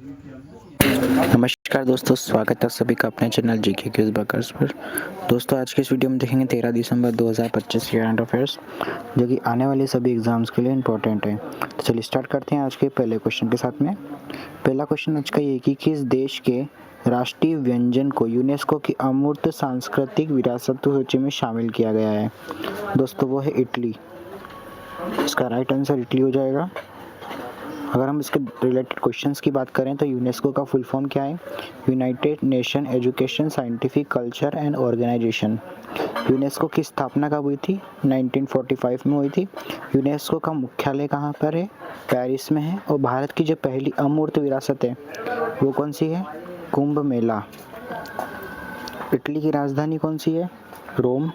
नमस्कार दोस्तों, स्वागत है सभी का अपने चैनल जीके क्यूज बकर्स पर। दोस्तों आज के इस वीडियो में देखेंगे 13 दिसंबर 2025 के करंट अफेयर्स, जो कि आने वाले सभी एग्जाम्स के लिए इंपॉर्टेंट है। तो चलिए स्टार्ट करते हैं आज के पहले क्वेश्चन के साथ में। पहला क्वेश्चन आज का ये कि किस देश के राष्ट्रीय व्यंजन को यूनेस्को की अमूर्त सांस्कृतिक विरासत सूची में शामिल किया गया है? दोस्तों वो है इटली। इसका राइट आंसर इटली हो जाएगा। अगर हम इसके रिलेटेड क्वेश्चंस की बात करें तो यूनेस्को का फुल फॉर्म क्या है? United Nation Education Scientific Culture and Organisation. UNESCO की स्थापना कब हुई थी? 1945 में हुई थी। यूनेस्को का मुख्यालय कहाँ पर है? पेरिस में है। और भारत की जो पहली अमूर्त विरासत है वो कौन सी है? कुंभ मेला। इटली की राजधानी कौन सी है? रोम।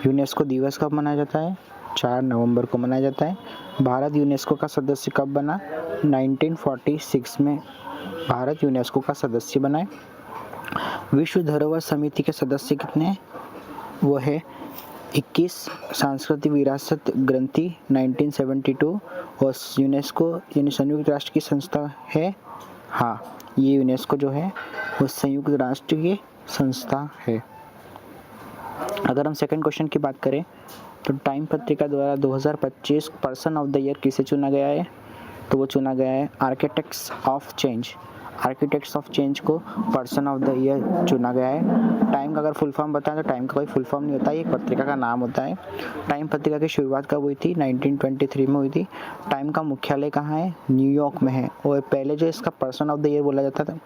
यूनेस्को दिवस कब मनाया जाता है? 4 नवंबर को मनाया जाता है। भारत यूनेस्को का सदस्य कब बना? 1946 में भारत यूनेस्को का सदस्य बना है। विश्व धरोहर समिति के सदस्य कितने हैं? वो है 21। सांस्कृतिक विरासत ग्रंथि 1972। और यूनेस्को यानी संयुक्त राष्ट्र की संस्था है। हाँ, ये यूनेस्को जो है वो संयुक्त राष्ट्र की संस्था है। अगर हम सेकंड क्वेश्चन की बात करें तो टाइम पत्रिका द्वारा 2025 पर्सन ऑफ द ईयर किसे चुना गया है? तो वो चुना गया है architects of change. Architects of change को पर्सन ऑफ द ईयर चुना गया है। टाइम का अगर फुल फॉर्म बताएं तो टाइम का कोई फुल फॉर्म नहीं होता है, एक पत्रिका का नाम होता है। टाइम पत्रिका की शुरुआत कब हुई थी? 1923 में हुई थी। टाइम का मुख्यालय कहाँ है? न्यूयॉर्क में है। और पहले जो इसका पर्सन ऑफ द ईयर बोला जाता था,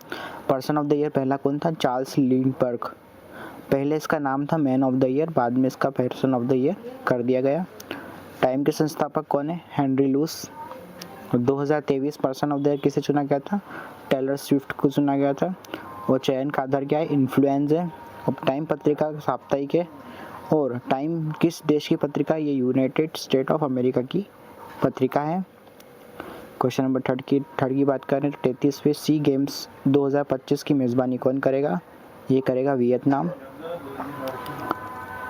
पर्सन ऑफ द ईयर पहला कौन था? Charles Lindberg. पहले इसका नाम था मैन ऑफ द ईयर, बाद में इसका पर्सन ऑफ द ईयर कर दिया गया। टाइम के संस्थापक कौन है? Henry Luce. 2023 person of the year किसे चुना गया था? टेलर स्विफ्ट को चुना गया था। और चयन का आधार क्या है? इन्फ्लुएंस है। अब टाइम पत्रिका साप्ताहिक है। और टाइम किस देश की पत्रिका? ये यूनाइटेड स्टेट ऑफ अमेरिका की पत्रिका है। क्वेश्चन नंबर थर्ड की बात करें तो 33वें सी गेम्स 2025 की मेज़बानी कौन करेगा? ये करेगा वियतनाम।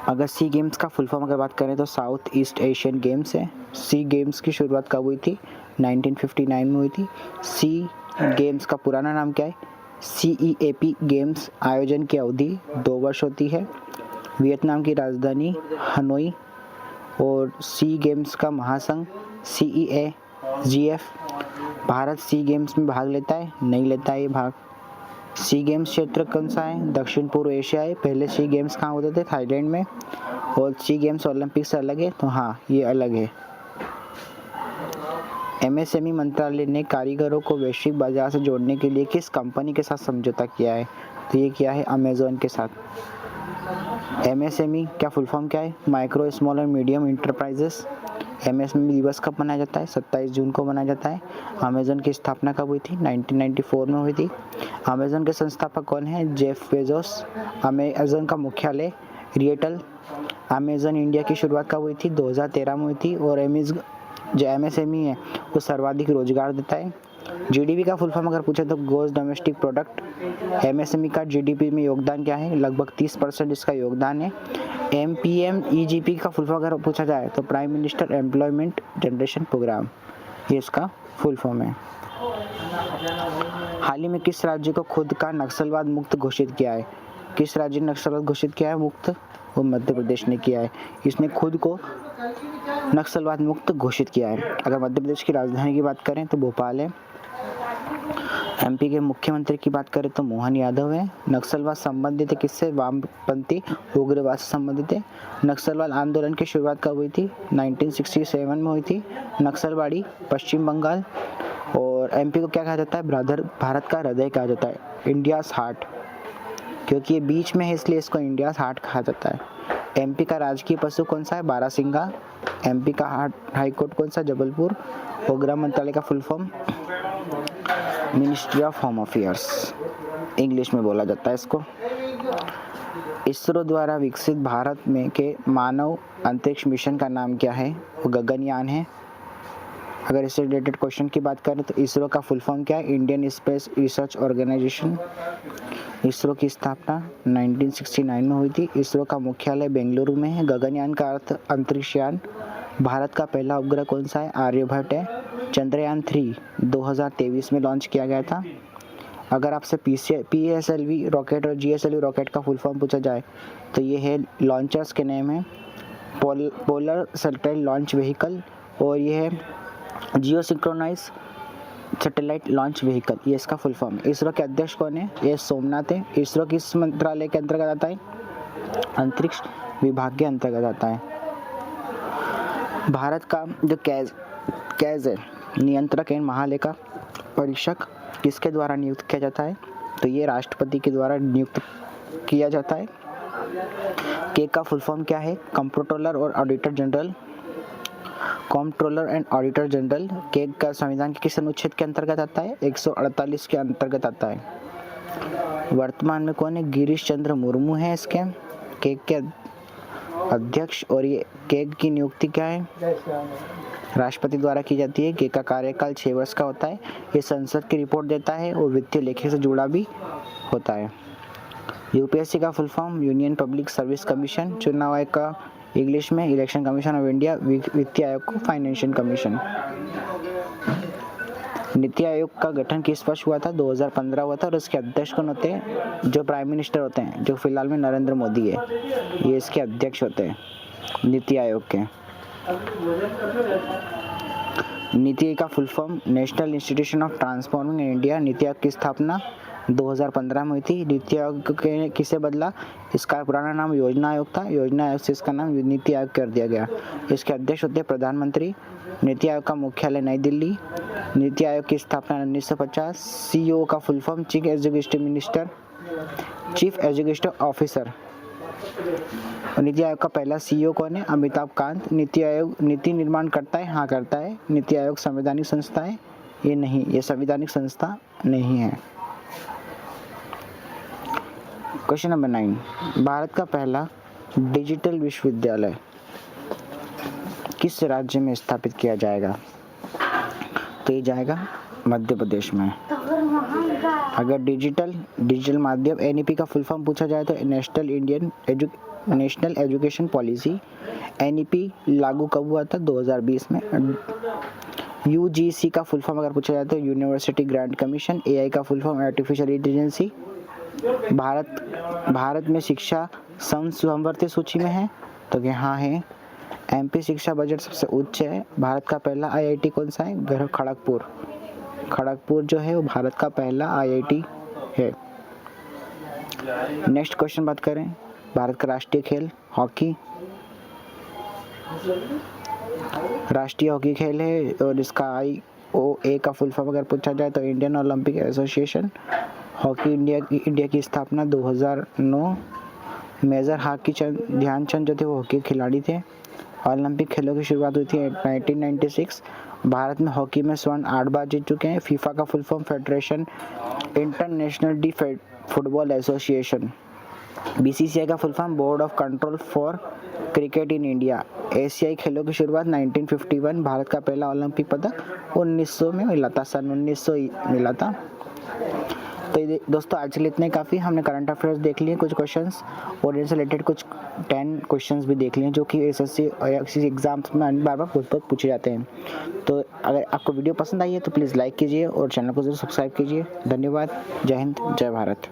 अगर सी गेम्स का फुल फॉर्म अगर बात करें तो साउथ ईस्ट एशियन गेम्स है। सी गेम्स की शुरुआत कब हुई थी? 1959 में हुई थी। सी गेम्स का पुराना नाम क्या है? CEAP games. आयोजन की अवधि 2 वर्ष होती है। वियतनाम की राजधानी हनोई। और सी गेम्स का महासंघ CEAGF। भारत सी गेम्स में भाग लेता है? नहीं लेता है ये भाग। सी गेम्स क्षेत्र कौन सा है? दक्षिण पूर्व एशिया है। पहले सी गेम्स कहाँ होते थे? थाईलैंड में। और सी गेम्स ओलंपिक से अलग है? तो हाँ, ये अलग है। MSME मंत्रालय ने कारीगरों को वैश्विक बाजार से जोड़ने के लिए किस कंपनी के साथ समझौता किया है? तो ये किया है अमेजोन के साथ। MSME क्या फुल फॉर्म क्या है? Micro small and medium enterprises. MSME दिवस कब मनाया जाता है? 27 जून को मनाया जाता है। अमेजोन की स्थापना कब हुई थी? 1994 में हुई थी। अमेजोन के संस्थापक कौन है? Jeff Bezos. अमेजोन का मुख्यालय रिएटल। अमेजोन इंडिया की शुरुआत कब हुई थी? 2013 में हुई थी। और जो MSME है वो सर्वाधिक रोजगार देता है। GDP का फुल फॉर्म अगर पूछे तो ग्रॉस डोमेस्टिक प्रोडक्ट। MSME का GDP में योगदान क्या है? लगभग 30% इसका योगदान है। MPMEGP का फुल फॉर्म अगर पूछा जाए तो prime minister employment generation programme, ये इसका फुल फॉर्म है। हाल ही में किस राज्य को खुद का नक्सलवाद मुक्त घोषित किया है? किस राज्य ने नक्सलवाद घोषित किया है मुक्त? वो मध्य प्रदेश ने किया है। इसने खुद को नक्सलवाद मुक्त घोषित किया है। अगर मध्य प्रदेश की राजधानी की बात करें तो भोपाल है। MP के मुख्यमंत्री की बात करें तो मोहन यादव है। नक्सलवाद संबंधित है किससे? वामपंथी उग्रवाद से संबंधित है। नक्सलवाद आंदोलन की शुरुआत कब हुई थी? 1967 में हुई थी। नक्सलवाड़ी पश्चिम बंगाल। और MP को क्या कहा जाता है? भारत का हृदय कहा जाता है, इंडियाज हार्ट, क्योंकि ये बीच में है इसलिए इसको इंडियाज हार्ट कहा जाता है। MP का राजकीय पशु कौन सा है? बारहसिंगा। MP का हाई कोर्ट कौन सा? जबलपुर। और गृह मंत्रालय का full form ministry of home affairs, English में बोला जाता है इसको। इसरो द्वारा विकसित भारत में के मानव अंतरिक्ष मिशन का नाम क्या है? वो गगनयान है। अगर इससे रिलेटेड क्वेश्चन की बात करें तो इसरो का फुल फॉर्म क्या है? Indian Space Research Organisation. ISRO की स्थापना 1969 में हुई थी। इसरो का मुख्यालय बेंगलुरु में है। गगनयान का अर्थ अंतरिक्षयान। भारत का पहला उपग्रह कौन सा है? आर्यभट्ट है। चंद्रयान 3 2023 में लॉन्च किया गया था। अगर आपसे PSLV रॉकेट और GSLV रॉकेट का फुल फॉर्म पूछा जाए तो ये है लॉन्चर्स के नेम है पोलर सैटेलाइट लॉन्च व्हीकल, और ये है जियो सिंक्रोनाइज सैटेलाइट लॉन्च व्हीकल, ये इसका फुल फॉर्म है। इसरो के अध्यक्ष कौन है? ये सोमनाथ है। इसरो किस मंत्रालय के अंतर्गत आता है? अंतरिक्ष विभाग के अंतर्गत आता है। भारत का जो कैज है, नियंत्रक एवं महालेखा परीक्षक, किसके द्वारा नियुक्त किया जाता है? तो ये राष्ट्रपति के द्वारा नियुक्त किया जाता है। केग का फुल फॉर्म क्या है? कंप्ट्रोलर और auditor general, comptroller and auditor general. Keg का संविधान के किस अनुच्छेद के अंतर्गत आता है? 148 के अंतर्गत आता है। वर्तमान में कौन है? गिरीश चंद्र मुर्मू है इसके केग के अध्यक्ष, और ये केग की नियुक्ति क्या है? राष्ट्रपति द्वारा की जाती है। केग का कार्यकाल 6 वर्ष का होता है। ये संसद की रिपोर्ट देता है और वित्तीय लेखे से जुड़ा भी होता है। यूपीएससी का full form union public service commission, चुनाव आयोग का इंग्लिश में इलेक्शन कमीशन ऑफ इंडिया, वित्तीय आयोग को फाइनेंशियल कमीशन। नीति आयोग का गठन किस वर्ष हुआ था? 2015 हुआ था, और इसके अध्यक्ष कौन होते हैं? जो प्राइम मिनिस्टर होते हैं, जो फिलहाल में नरेंद्र मोदी है, ये इसके अध्यक्ष होते हैं नीति आयोग के। नीति आयोग का full form national institution of transforming India. NITI Aayog की स्थापना 2015 में हुई थी। नीति आयोग के किसे बदला? इसका पुराना नाम योजना आयोग था, योजना आयोग से इसका नाम नीति आयोग कर दिया गया। इसके अध्यक्ष होते हैं प्रधानमंत्री। नीति आयोग का मुख्यालय नई दिल्ली। नीति आयोग की स्थापना 1950। CEO का full form chief education officer. NITI Aayog का पहला CEO कौन है? अमिताभ कांत। नीति आयोग नीति निर्माण करता है? हाँ करता है। नीति आयोग संवैधानिक संस्था है? ये नहीं, ये संवैधानिक संस्था नहीं है। क्वेश्चन नंबर 9, भारत का पहला डिजिटल विश्वविद्यालय किस राज्य में स्थापित किया जाएगा? तो ये जाएगा मध्य प्रदेश में। अगर डिजिटल माध्यम NEP का फुल फॉर्म पूछा जाए तो नेशनल एजुकेशन पॉलिसी। NEP लागू कब हुआ था? 2020 में। UGC का फुल फॉर्म अगर पूछा जाए तो यूनिवर्सिटी ग्रांट कमीशन। AI का full form artificial intelligence. Bharat में शिक्षा समवर्ती सूची में है, तो यहाँ है। MP शिक्षा बजट सबसे उच्च है। भारत का पहला IIT कौन सा है? खड़गपुर जो है वो भारत का पहला IIT है। नेक्स्ट क्वेश्चन बात करें, भारत का राष्ट्रीय खेल हॉकी, राष्ट्रीय हॉकी खेल है, और इसका IOA का फुल फॉर्म अगर पूछा जाए तो Indian Olympic association. Hockey India की स्थापना 2009। मेजर ध्यानचंद जो थे वो हॉकी खिलाड़ी थे। ओलंपिक खेलों की शुरुआत हुई थी 1996। भारत में हॉकी में स्वर्ण 8 बार जीत चुके हैं। फीफा का full form federation international D football association. BCCI का full form board of control for cricket in India. एशियाई खेलों की शुरुआत 1951। भारत का पहला ओलंपिक पदक 1900 में मिला था, सन 1900 मिला था। तो दोस्तों आज के लिए इतने काफ़ी। हमने करंट अफेयर्स देख लिए, कुछ क्वेश्चंस और इनसे रिलेटेड कुछ 10 क्वेश्चंस भी देख लिए जो कि SSC और किसी एग्जाम्स में बार बार पूछे जाते हैं। तो अगर आपको वीडियो पसंद आई है तो प्लीज़ लाइक कीजिए और चैनल को ज़रूर सब्सक्राइब कीजिए। धन्यवाद। जय हिंद, जय भारत।